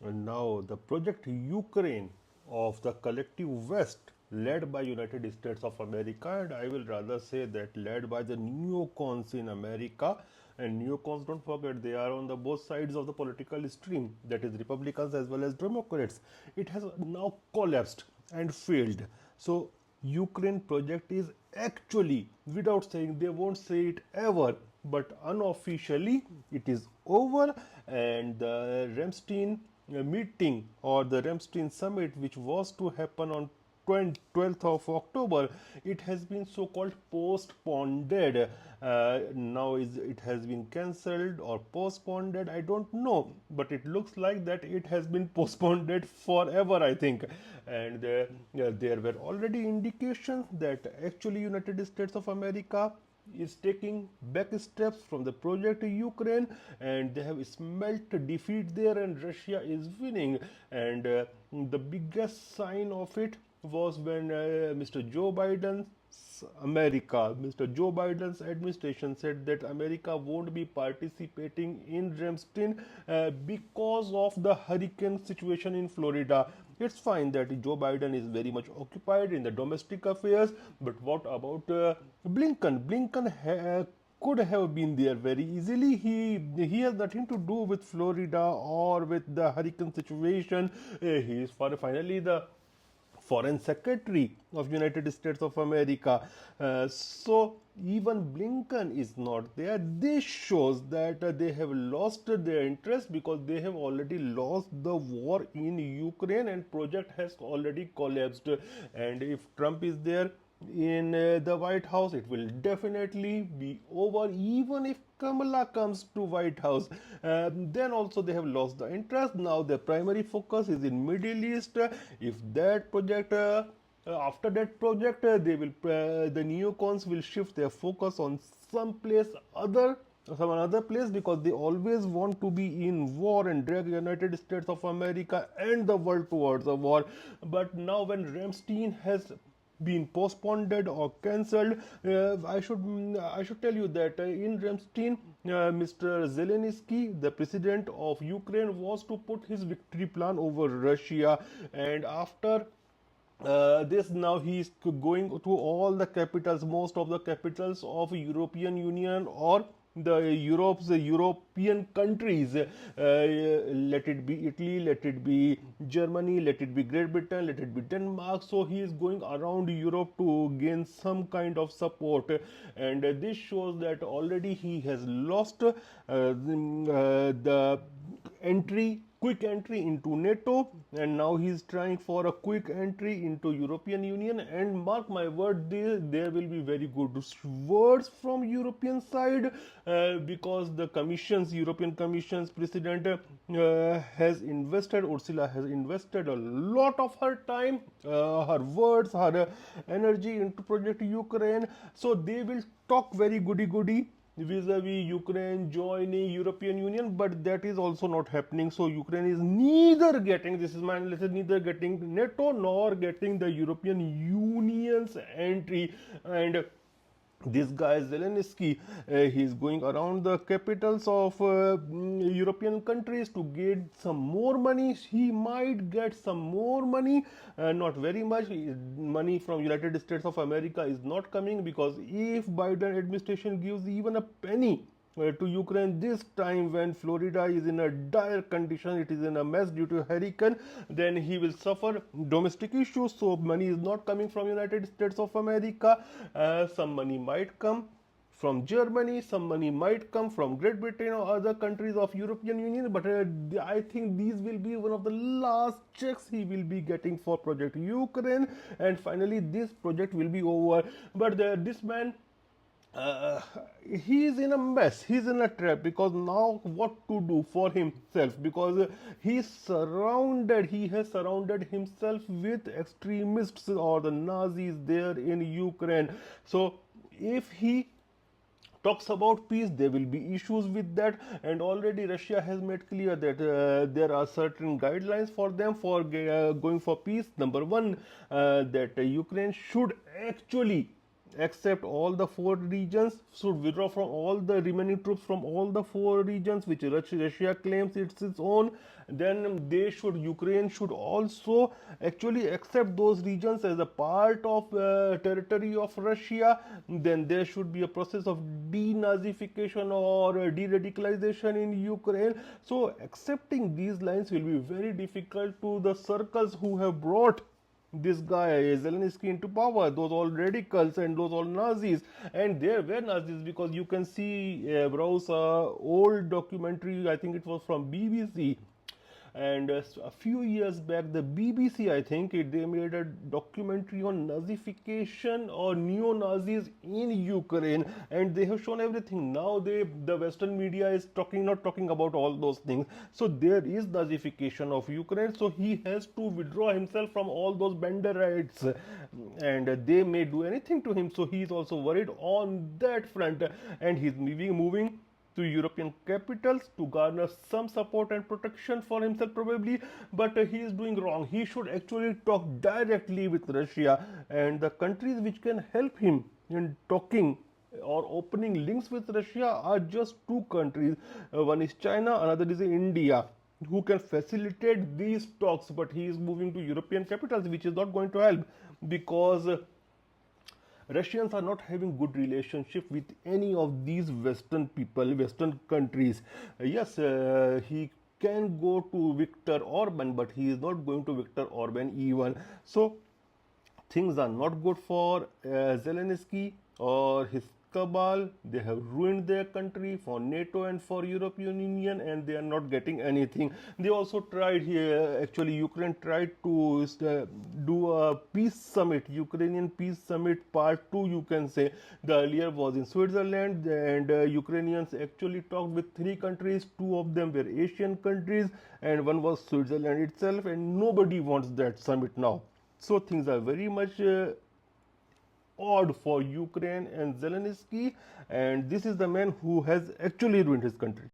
And now the project Ukraine of the collective West, led by United States of America, and I will rather say that led by the neocons in America. And neocons, don't forget, they are on the both sides of the political stream, that is Republicans as well as Democrats. It has now collapsed and failed. So Ukraine project is actually, without saying, they won't say it ever, but unofficially it is over. And the Ramstein meeting, or the Ramstein summit, which was to happen on 12th of October, it has been so-called postponed. Now it has been cancelled or postponed, I don't know, but it looks like that it has been postponed forever, I think. And there were already indications that actually United States of America is taking back steps from the project Ukraine, and they have smelt defeat there, and Russia is winning. And the biggest sign of it was when Mr. Joe Biden's administration said that America won't be participating in Ramstein because of the hurricane situation in Florida. It's fine that Joe Biden is very much occupied in the domestic affairs, but what about Blinken? Could have been there very easily. He has nothing to do with Florida or with the hurricane situation. He is finally the foreign secretary of United States of America. So even Blinken is not there. This shows that they have lost their interest, because they have already lost the war in Ukraine and project has already collapsed. And if Trump is there in the White House, it will definitely be over. Even if Kamala comes to White House, then also they have lost the interest. Now their primary focus is in Middle East. If that project after that project, the neocons will shift their focus on some another place, because they always want to be in war and drag United States of America and the world towards a war. But now when Ramstein has been postponed or cancelled, I should tell you that in Ramstein, Mr. Zelenskyy, the president of Ukraine, was to put his victory plan over Russia. And after this, now he is going to all the capitals, most of the capitals of European Union or the European countries. Let it be Italy, let it be Germany, let it be Great Britain, let it be Denmark. So he is going around Europe to gain some kind of support, and this shows that already he has lost the quick entry into NATO, and now he is trying for a quick entry into European Union. And mark my word, there will be very good words from European side, because the European Commission's president Ursula has invested a lot of her time, her words, her energy into project Ukraine. So they will talk very goody vis-a-vis Ukraine joining European Union, but that is also not happening. So Ukraine is neither getting, this is my analysis, neither getting NATO nor getting the European Union's entry. And this guy Zelensky, he is going around the capitals of European countries to get some more money. He might get some more money, not very much. Money from United States of America is not coming, because if Biden administration gives even a penny to Ukraine this time, when Florida is in a dire condition, it is in a mess due to hurricane, then he will suffer domestic issues. So money is not coming from United States of America. Some money might come from Germany, some money might come from Great Britain or other countries of European Union, but I think these will be one of the last checks he will be getting for project Ukraine, and finally this project will be over. But this man, he is in a mess, he's in a trap, because now what to do for himself, because he has surrounded himself with extremists or the Nazis there in Ukraine. So if he talks about peace, there will be issues with that. And already Russia has made clear that there are certain guidelines for them for going for peace. Number one, that Ukraine should actually accept all the four regions, should withdraw from all the remaining troops from all the four regions which Russia claims it's its own. Then Ukraine should also actually accept those regions as a part of territory of Russia. Then there should be a process of denazification or de-radicalization in Ukraine. So accepting these lines will be very difficult to the circles who have brought this guy Zelenskyy into power, those all radicals and those all Nazis. And there were Nazis, because you can see browse old documentary, I think it was from BBC, and a few years back the BBC, I think they made a documentary on Nazification or neo-Nazis in Ukraine, and they have shown everything. Now the Western media is not talking about all those things. So there is Nazification of Ukraine, so he has to withdraw himself from all those Banderites, and they may do anything to him. So he is also worried on that front, and he's moving to European capitals to garner some support and protection for himself probably. But he is doing wrong. He should actually talk directly with Russia, and the countries which can help him in talking or opening links with Russia are just two countries. One is China, another is India, who can facilitate these talks. But he is moving to European capitals, which is not going to help, because Russians are not having good relationship with any of these Western people, Western countries. Yes, he can go to Viktor Orban, but he is not going to Viktor Orban even. So things are not good for Zelenskyy or his cabal. They have ruined their country for NATO and for European Union, and they are not getting anything. They also tried here, actually Ukraine tried to do a peace summit, Ukrainian peace summit part 2, you can say. The earlier was in Switzerland, and Ukrainians actually talked with 3 countries. 2 of them were Asian countries and one was Switzerland itself, and nobody wants that summit now. So things are very much odd for Ukraine and Zelenskyy, and this is the man who has actually ruined his country.